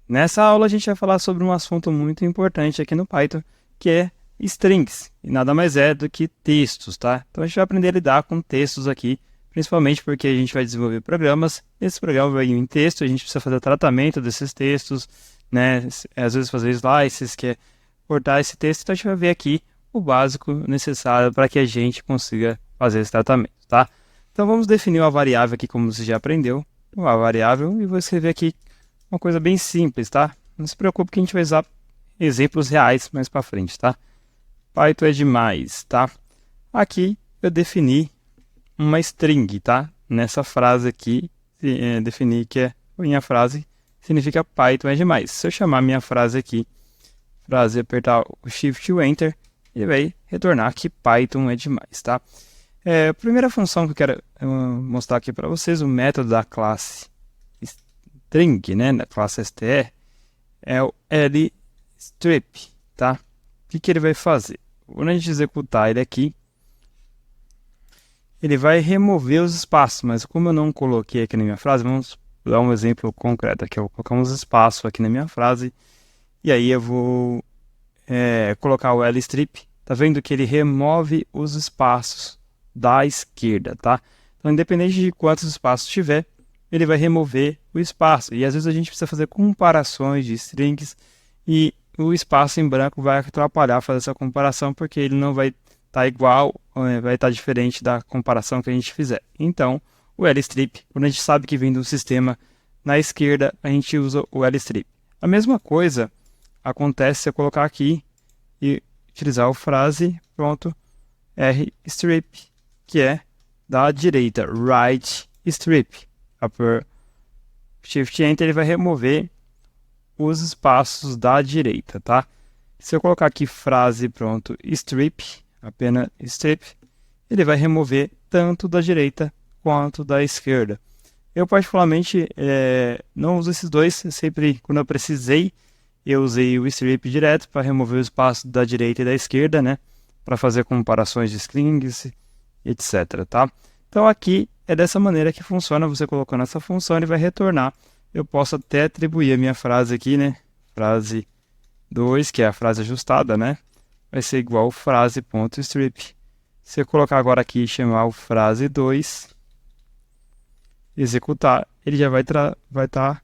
Nessa aula a gente vai falar sobre um assunto muito importante aqui no Python, que é strings, e nada mais é do que textos, tá? Então a gente vai aprender a lidar com textos aqui, principalmente porque a gente vai desenvolver programas, esse programa vai vir em texto, a gente precisa fazer tratamento desses textos, né? Às vezes fazer slices, que é cortar esse texto, então a gente vai ver aqui o básico necessário para que a gente consiga fazer esse tratamento, tá? Então vamos definir uma variável aqui, como você já aprendeu, uma variável, e vou escrever aqui uma coisa bem simples, tá? Não se preocupe que a gente vai usar exemplos reais mais para frente, tá? Python é demais, tá? Aqui eu defini uma string, tá? Nessa frase aqui, defini que é minha frase, significa Python é demais. Se eu chamar minha frase aqui, frase apertar o Shift e o Enter, ele vai retornar que Python é demais, tá? A primeira função que eu quero mostrar aqui para vocês, o método da classe string, né, da classe str, é o lstrip, tá? O que ele vai fazer? Quando a gente executar ele aqui, ele vai remover os espaços, mas como eu não coloquei aqui na minha frase, vamos dar um exemplo concreto aqui. Eu vou colocar uns espaços aqui na minha frase, e aí eu vou colocar o lstrip. Tá vendo que ele remove os espaços da esquerda, tá? Então, independente de quantos espaços tiver, ele vai remover o espaço. E às vezes a gente precisa fazer comparações de strings e o espaço em branco vai atrapalhar fazer essa comparação, porque ele não vai estar igual, vai estar diferente da comparação que a gente fizer. Então, o lstrip, quando a gente sabe que vem do sistema na esquerda, a gente usa o lstrip. A mesma coisa acontece se eu colocar aqui e utilizar o frase, pronto, rstrip, que é da direita, right strip. Por Shift Enter ele vai remover os espaços da direita, tá? Se eu colocar aqui frase, pronto, strip, apenas strip, ele vai remover tanto da direita quanto da esquerda. Eu particularmente não uso esses dois, sempre quando eu precisei, eu usei o strip direto para remover o espaço da direita e da esquerda, né? Para fazer comparações de strings, etc, tá? Então aqui é dessa maneira que funciona, você colocando essa função, ele vai retornar. Eu posso até atribuir a minha frase aqui, né? Frase 2, que é a frase ajustada, né? Vai ser igual frase.strip. Se eu colocar agora aqui e chamar o frase 2, executar, ele já vai estar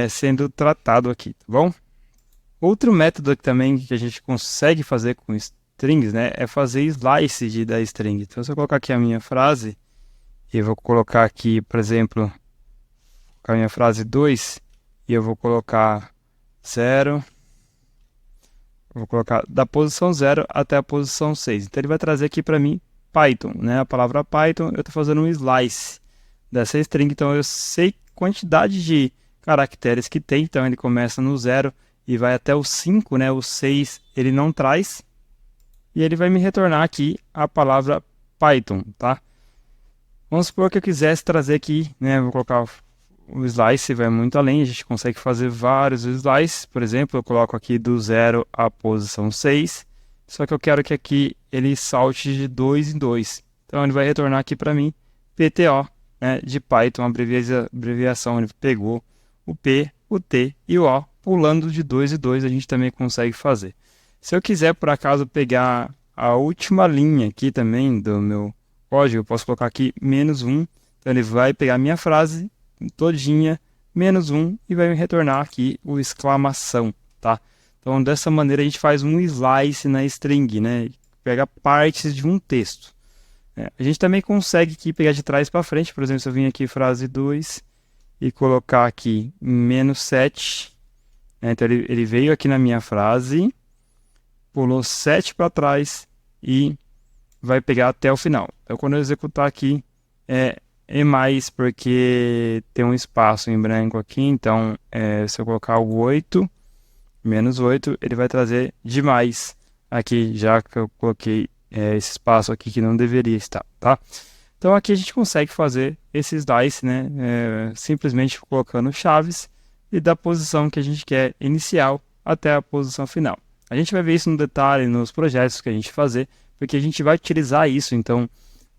sendo tratado aqui, tá bom? Outro método também que a gente consegue fazer com strings, né? É fazer slice da string. Então, se eu colocar aqui a minha frase, e eu vou colocar aqui, por exemplo, a minha frase 2, e eu vou colocar 0, vou colocar da posição 0 até a posição 6. Então ele vai trazer aqui para mim Python, né? A palavra Python, eu estou fazendo um slice dessa string, então eu sei quantidade de caracteres que tem, então ele começa no 0 e vai até o 5, né? O 6 ele não traz, e ele vai me retornar aqui a palavra Python, tá? Vamos supor que eu quisesse trazer aqui, né? Vou colocar o slice, vai muito além, a gente consegue fazer vários slices. Por exemplo, eu coloco aqui do 0 à posição 6, só que eu quero que aqui ele salte de 2 em 2. Então ele vai retornar aqui para mim PTO, né? De Python, abreviação, ele pegou o P, o T e o O, pulando de 2 em 2 a gente também consegue fazer. Se eu quiser, por acaso, pegar a última linha aqui também do meu código, eu posso colocar aqui -1, então ele vai pegar a minha frase todinha, -1, e vai me retornar aqui o exclamação, tá? Então, dessa maneira, a gente faz um slice na string, né? Pega partes de um texto. A gente também consegue aqui pegar de trás para frente, por exemplo, se eu vim aqui frase 2 e colocar aqui -7, né? Então ele veio aqui na minha frase, pulou 7 para trás e vai pegar até o final. Então, quando eu executar aqui, é mais porque tem um espaço em branco aqui, então se eu colocar o 8, -8, ele vai trazer demais aqui, já que eu coloquei esse espaço aqui que não deveria estar, tá? Então aqui a gente consegue fazer esse slice, né? Simplesmente colocando chaves e da posição que a gente quer inicial até a posição final. A gente vai ver isso no detalhe nos projetos que a gente fazer, porque a gente vai utilizar isso, então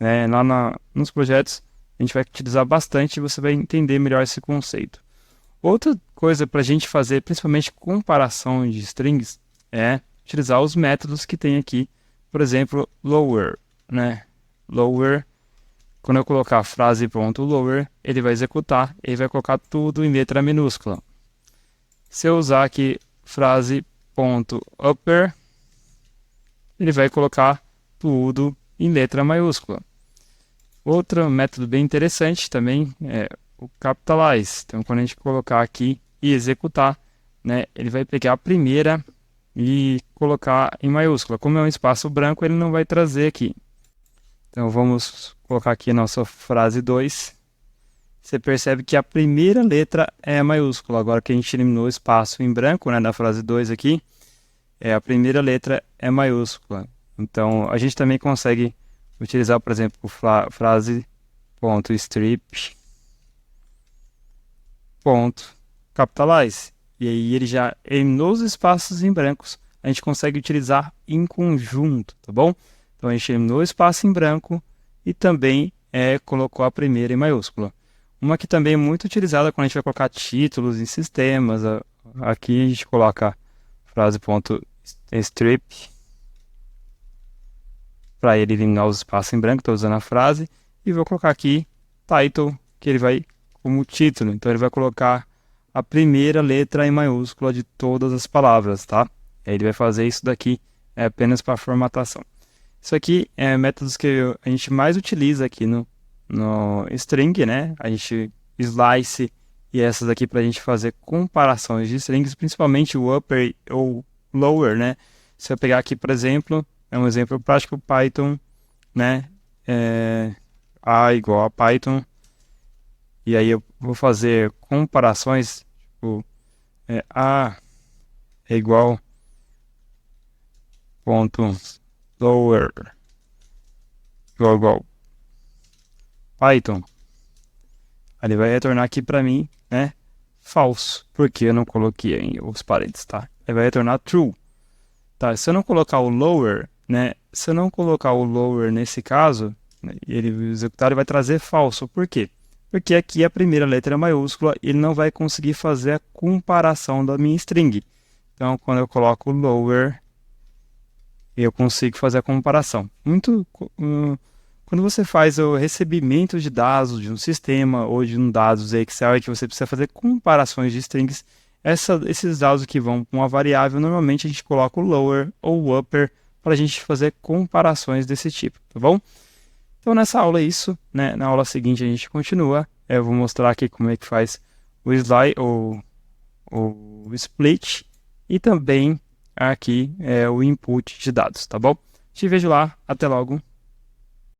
lá nos projetos a gente vai utilizar bastante e você vai entender melhor esse conceito. Outra coisa para a gente fazer, principalmente comparação de strings, é utilizar os métodos que tem aqui. Por exemplo, lower, né? Lower, quando eu colocar frase.lower, ele vai executar, ele vai colocar tudo em letra minúscula. Se eu usar aqui frase.upper, ele vai colocar tudo em letra maiúscula. Outro método bem interessante também é o capitalize. Então, quando a gente colocar aqui e executar, né, ele vai pegar a primeira e colocar em maiúscula. Como é um espaço branco, ele não vai trazer aqui. Então, vamos colocar aqui a nossa frase 2. Você percebe que a primeira letra é maiúscula. Agora que a gente eliminou o espaço em branco, né, na frase 2 aqui, a primeira letra é maiúscula. Então, a gente também consegue utilizar, por exemplo, frase.strip .capitalize. E aí ele já eliminou os espaços em brancos. A gente consegue utilizar em conjunto, tá bom? Então a gente eliminou o espaço em branco e também colocou a primeira em maiúscula. Uma que também é muito utilizada quando a gente vai colocar títulos em sistemas. Aqui a gente coloca frase.strip para ele eliminar os espaços em branco. Estou usando a frase. E vou colocar aqui title, que ele vai como título. Então ele vai colocar a primeira letra em maiúscula de todas as palavras, tá? Aí ele vai fazer isso daqui apenas para formatação. Isso aqui é métodos que a gente mais utiliza aqui no string, né? A gente slice e essas aqui para a gente fazer comparações de strings, principalmente o upper ou lower, né? Se eu pegar aqui, por exemplo, é um exemplo prático, Python, né? A igual a Python. E aí eu vou fazer comparações, tipo, A é igual ponto lower igual Python. Aí ele vai retornar aqui para mim, né, falso, porque eu não coloquei os parênteses, tá? Ele vai retornar true. Tá, se eu não colocar o lower, né, se eu não colocar o lower nesse caso, né, ele executar, ele vai trazer falso. Por quê? Porque aqui a primeira letra é maiúscula e ele não vai conseguir fazer a comparação da minha string. Então, quando eu coloco lower, eu consigo fazer a comparação. Quando você faz o recebimento de dados de um sistema ou de um dados Excel e que você precisa fazer comparações de strings, esses dados que vão com uma variável, normalmente a gente coloca o lower ou o upper para a gente fazer comparações desse tipo, tá bom? Então nessa aula é isso, né? Na aula seguinte a gente continua. Eu vou mostrar aqui como é que faz o slide ou o split e também aqui o input de dados, tá bom? Te vejo lá, até logo.